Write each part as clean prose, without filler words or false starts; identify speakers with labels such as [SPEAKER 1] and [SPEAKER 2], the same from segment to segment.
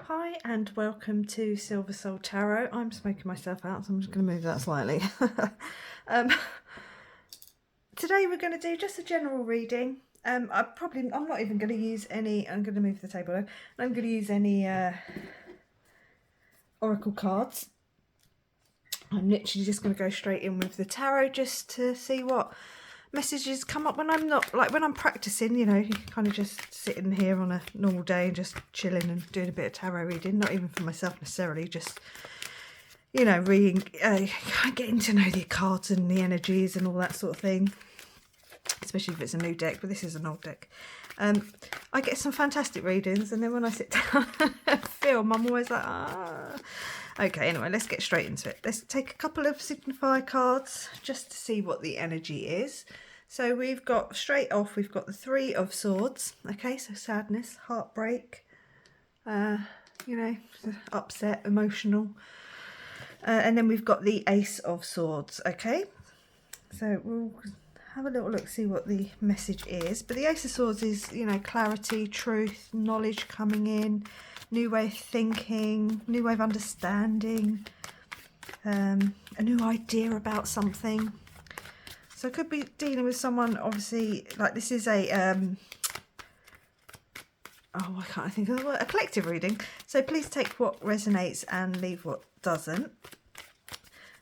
[SPEAKER 1] Hi and welcome to Silver Soul Tarot. I'm smoking myself out, so I'm just going to move that slightly. um, Today we're going to do just a general reading. I'm not even going to use any, I'm going to move the table over. I'm going to use any oracle cards. I'm literally just going to go straight in with the tarot just to see what messages come up when I'm not, like when I'm practicing, you know, you kind of just sitting here on a normal day and just chilling and doing a bit of tarot reading, not even for myself necessarily, just, you know, reading, getting to know the cards and the energies and all that sort of thing, especially if it's a new deck, but this is an old deck. I get some fantastic readings, and then when I sit down and film, I'm always like, ah. Okay, anyway, let's get straight into it. Let's take a couple of signifier cards just to see what the energy is. So we've got, straight off, we've got the Three of Swords. Okay, so sadness, heartbreak, you know, upset, emotional. And then we've got the Ace of Swords, okay? So we'll have a little look, see what the message is. But the Ace of Swords is, you know, clarity, truth, knowledge coming in, new way of thinking, new way of understanding, a new idea about something. So it could be dealing with someone, obviously, like this is a, I can't think of the word, a collective reading. So please take what resonates and leave what doesn't.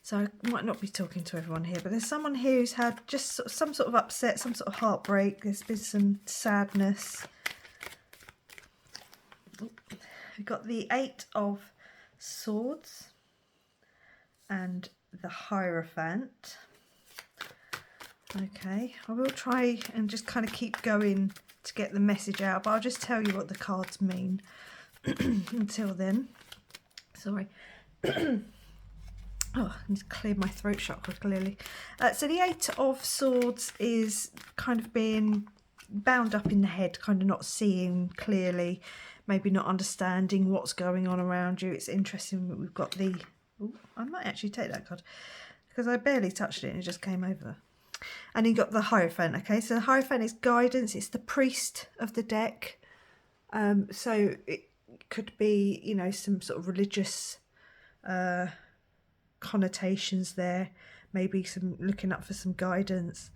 [SPEAKER 1] So I might not be talking to everyone here, but there's someone here who's had just some sort of upset, some sort of heartbreak. There's been some sadness. We've got the Eight of Swords and the Hierophant. Okay, I will try and just kind of keep going to get the message out, but I'll just tell you what the cards mean until then. Sorry. Oh, I need to clear my throat chakra, clearly. So the Eight of Swords is kind of being bound up in the head, kind of not seeing clearly, maybe not understanding what's going on around you. It's interesting that we've got the... Ooh, I might actually take that card, because I barely touched it and it just came over. And you got the Hierophant, okay? So the Hierophant is guidance. It's the priest of the deck. So it could be, you know, some sort of religious... connotations there, maybe some looking up for some guidance.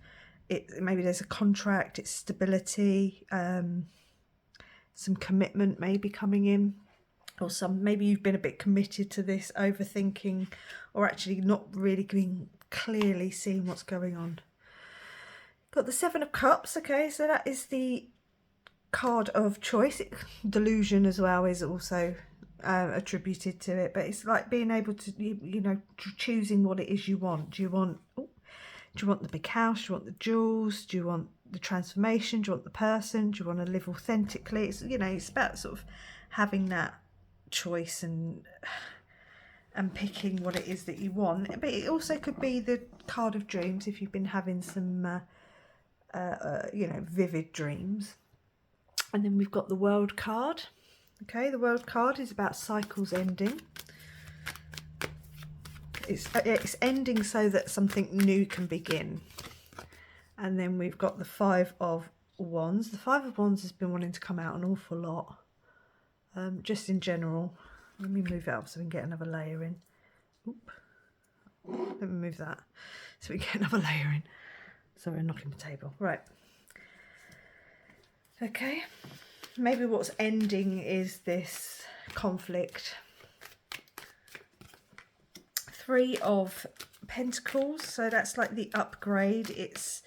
[SPEAKER 1] Maybe there's a contract, it's stability, some commitment maybe coming in, or maybe you've been a bit committed to this, overthinking, or actually not really being clearly seeing what's going on. Got the Seven of Cups, okay, so that is the card of choice. Delusion as well is also attributed to it, but it's like being able to, you know, choosing what it is you want. Do you want the big house? Do you want the jewels? Do you want the transformation? Do you want the person? Do you want to live authentically? It's, you know, it's about sort of having that choice and picking what it is that you want. But it also could be the card of dreams if you've been having some you know, vivid dreams. And then we've got the World card. Okay, the World card is about cycles ending. It's ending so that something new can begin. And then we've got the Five of Wands. The Five of Wands has been wanting to come out an awful lot, just in general. Let me move it up so we can get another layer in. Oop. Let me move that so we get another layer in. Sorry, I'm knocking the table. Right. Okay. Maybe what's ending is this conflict. Three of Pentacles, so that's like the upgrade. It's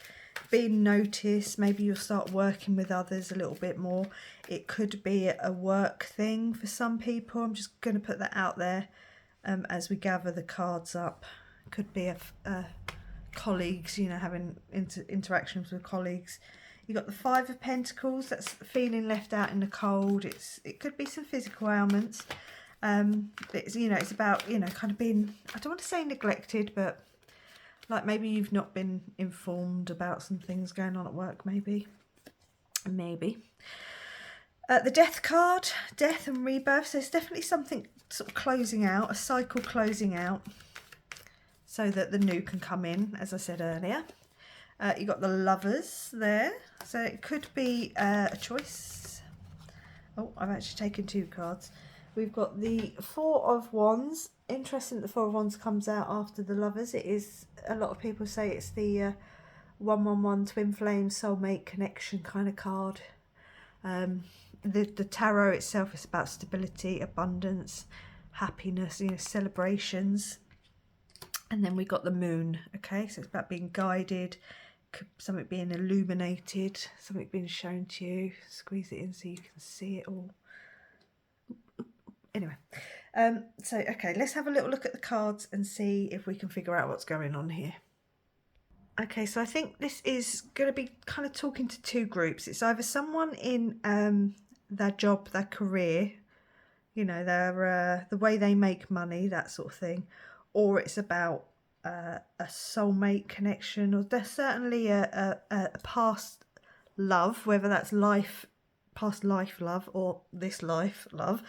[SPEAKER 1] being noticed. Maybe you'll start working with others a little bit more. It could be a work thing for some people. I'm just going to put that out there as we gather the cards up. Could be colleagues, you know, having interactions with colleagues. You got the Five of Pentacles, that's feeling left out in the cold. It could be some physical ailments. It's, you know, it's about, you know, kind of being, I don't want to say neglected, but like maybe you've not been informed about some things going on at work, maybe. The Death card, death and rebirth. So there's definitely something sort of closing out, a cycle closing out, so that the new can come in, as I said earlier. You got the Lovers there, so it could be a choice. Oh, I've actually taken two cards. We've got the Four of Wands. Interesting that the Four of Wands comes out after the Lovers. It is, a lot of people say it's the 111 twin flame soulmate connection kind of card. The tarot itself is about stability, abundance, happiness, celebrations. And then we got the moon, okay? So it's about being guided, something being illuminated, something being shown to you. Squeeze it in so you can see it all. Anyway, so okay, let's have a little look at the cards and see if we can figure out what's going on here. Okay, so I think this is going to be kind of talking to two groups. It's either someone in their job, their career, their the way they make money, that sort of thing, or it's about a soulmate connection, or there's certainly a past love, whether that's past life love or this life love.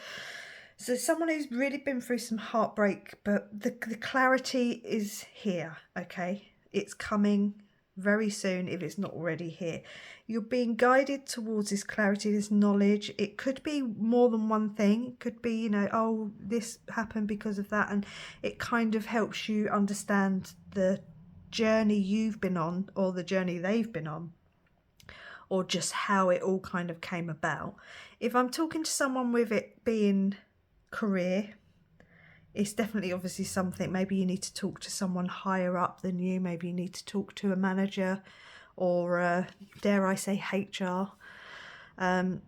[SPEAKER 1] So someone who's really been through some heartbreak, but the clarity is here, okay? It's coming very soon if it's not already here. You're being guided towards this clarity, this knowledge. It could be more than one thing. It could be, oh, this happened because of that. And it kind of helps you understand the journey you've been on or the journey they've been on, or just how it all kind of came about. If I'm talking to someone with it being career, it's definitely obviously something, maybe you need to talk to someone higher up than you, maybe you need to talk to a manager or dare I say HR, but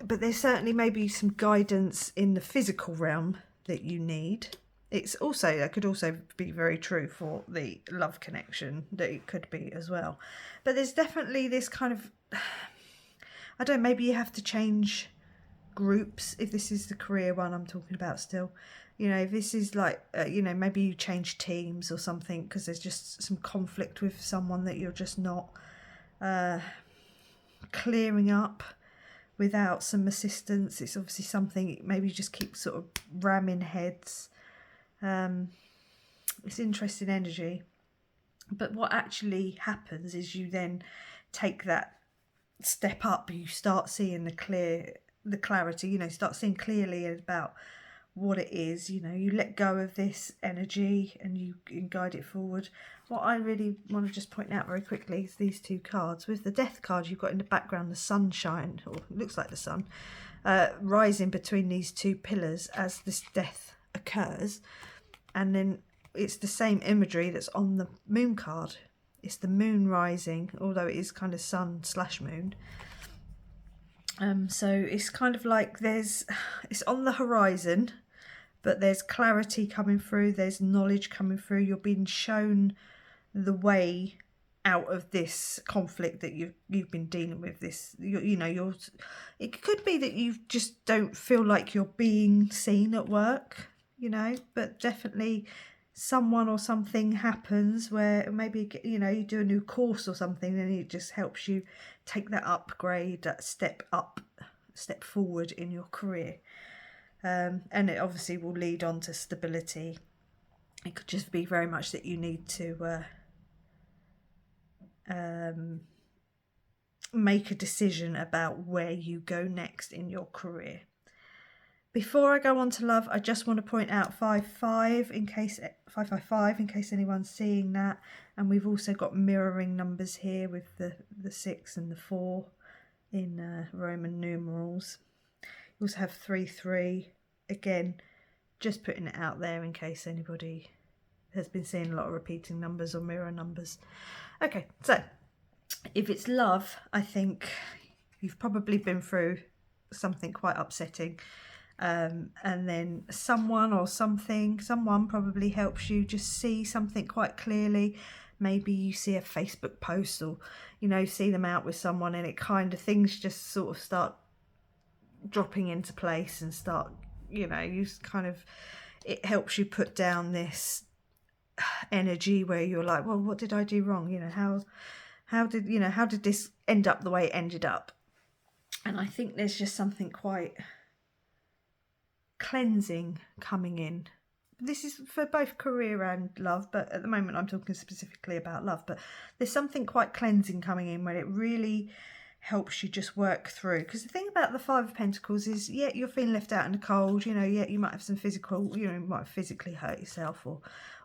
[SPEAKER 1] there's certainly maybe some guidance in the physical realm that you need. That could also be very true for the love connection, that it could be as well. But there's definitely this kind of, I don't know, maybe you have to change groups if this is the career one I'm talking about still. If this is like, maybe you change teams or something because there's just some conflict with someone that you're just not clearing up without some assistance. It's obviously something, maybe you just keep sort of ramming heads. It's interesting energy. But what actually happens is you then take that step up. You start seeing the clarity, start seeing clearly about what it is. You let go of this energy and you can guide it forward. What I really want to just point out very quickly is these two cards. With the Death card, you've got in the background the sunshine, or it looks like the sun, rising between these two pillars as this death occurs. And then it's the same imagery that's on the moon card. It's the moon rising, although it is kind of sun/moon. So it's kind of like it's on the horizon, but there's clarity coming through, there's knowledge coming through. You're being shown the way out of this conflict that you've been dealing with. It could be that you just don't feel like you're being seen at work, but definitely someone or something happens where maybe, you do a new course or something, and it just helps you take that upgrade, that step forward in your career. And it obviously will lead on to stability. It could just be very much that you need to make a decision about where you go next in your career. Before I go on to love, I just want to point out 555 in case anyone's seeing that. And we've also got mirroring numbers here with the 6 and the 4 in Roman numerals. You also have 33. Again, just putting it out there in case anybody has been seeing a lot of repeating numbers or mirror numbers. Okay, so if it's love, I think you've probably been through something quite upsetting. And then someone probably helps you just see something quite clearly. Maybe you see a Facebook post or, see them out with someone, and it kind of, things just sort of start dropping into place and start, it helps you put down this energy where you're like, well, what did I do wrong? How did this end up the way it ended up? And I think there's just something quite cleansing coming in. This is for both career and love, but at the moment I'm talking specifically about love. But there's something quite cleansing coming in where it really helps you just work through. Because the thing about the Five of Pentacles is, yeah, you're feeling left out in the cold, you know, yeah, you might have some physical, you know, you might have physically hurt yourself,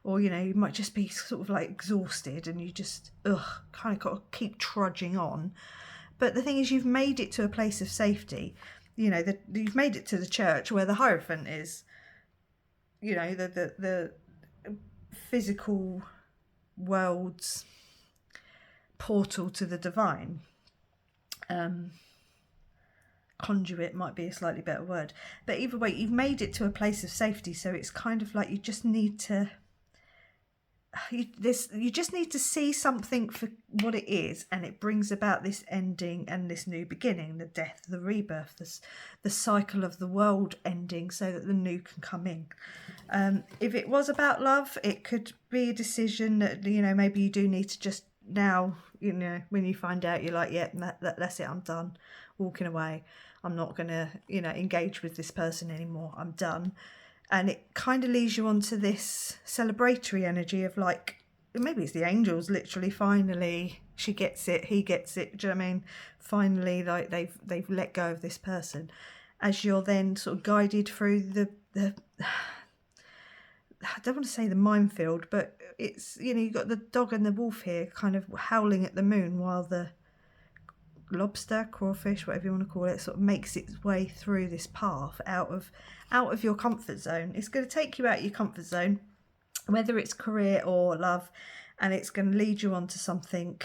[SPEAKER 1] or you know, you might just be sort of like exhausted and you just, kind of got to keep trudging on. But the thing is, you've made it to a place of safety. You know, you've made it to the church where the Hierophant is. You know, the physical world's portal to the divine. Conduit might be a slightly better word, but either way, you've made it to a place of safety. So it's kind of like you just need to you just need to see something for what it is, and it brings about this ending and this new beginning, the death, the rebirth, the cycle of the world ending, so that the new can come in. If it was about love, it could be a decision that, you know, maybe you do need to just now, you know, when you find out, you're like, yeah, that's it, I'm done, walking away, I'm not gonna, you know, engage with this person anymore, I'm done. And it kind of leads you on to this celebratory energy of like, maybe it's the angels literally, finally she gets it, he gets it, do you know what I mean? Finally, like they've let go of this person, as you're then sort of guided through the I don't want to say the minefield, but it's, you know, you've got the dog and the wolf here kind of howling at the moon while the lobster, crawfish, whatever you want to call it, sort of makes its way through this path out of your comfort zone. It's going to take you out of your comfort zone, whether it's career or love, and it's going to lead you on to something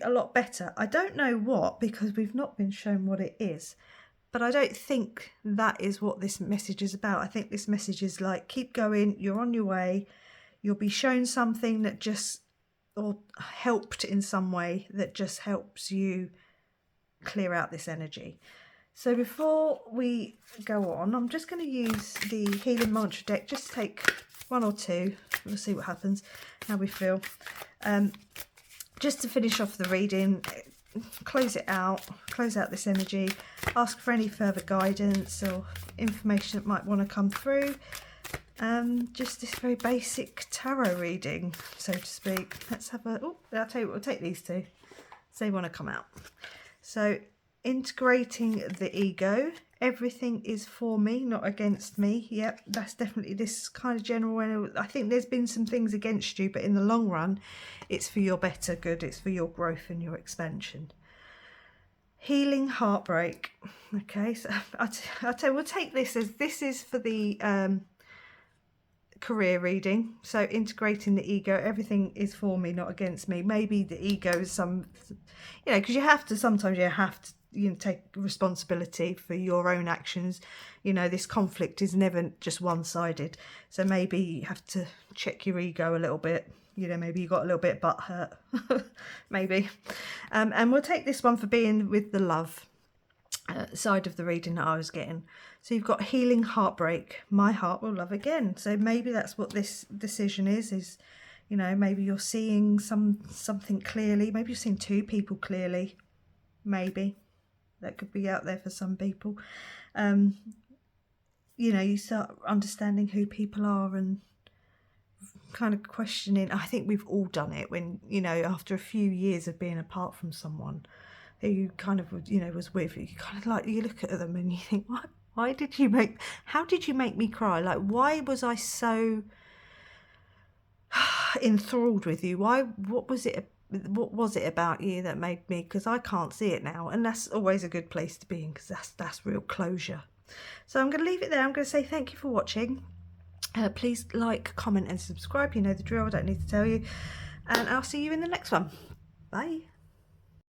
[SPEAKER 1] a lot better. I don't know what, because we've not been shown what it is, but I don't think that is what this message is about. I think this message is like, keep going, you're on your way, you'll be shown something that just, or helped in some way that just helps you clear out this energy. So before we go on, I'm just going to use the Healing Mantra deck, just take one or two, we'll see what happens, how we feel. Just to finish off the reading, close out this energy, ask for any further guidance or information that might want to come through. Just this very basic tarot reading, so to speak. Let's have a, I'll tell you what, we'll take these two, so they want to come out. So, integrating the ego, everything is for me, not against me. Yep, that's definitely this kind of general, I think there's been some things against you, but in the long run, it's for your better good, it's for your growth and your expansion. Healing heartbreak. Okay, so I'll tell you, we'll take this as, this is for the career reading. So integrating the ego, everything is for me, not against me. Maybe the ego is some, you know, because sometimes you have to, you know, take responsibility for your own actions. You know, this conflict is never just one-sided, so maybe you have to check your ego a little bit. You know, maybe you got a little bit butthurt, maybe. And we'll take this one for being with the love side of the reading that I was getting. So you've got healing heartbreak, my heart will love again. So maybe that's what this decision is, you know, maybe you're seeing something clearly, maybe you're seeing two people clearly, maybe that could be out there for some people. You know, you start understanding who people are and kind of questioning. I think we've all done it when, you know, after a few years of being apart from someone who you kind of, you know, was with, you kind of like, you look at them and you think, how did you make me cry? Like, why was I so enthralled with you? What was it about you that made me, because I can't see it now, and that's always a good place to be in, because that's real closure. So I'm going to leave it there. I'm going to say thank you for watching. Please like, comment and subscribe. You know the drill, I don't need to tell you, and I'll see you in the next one. Bye.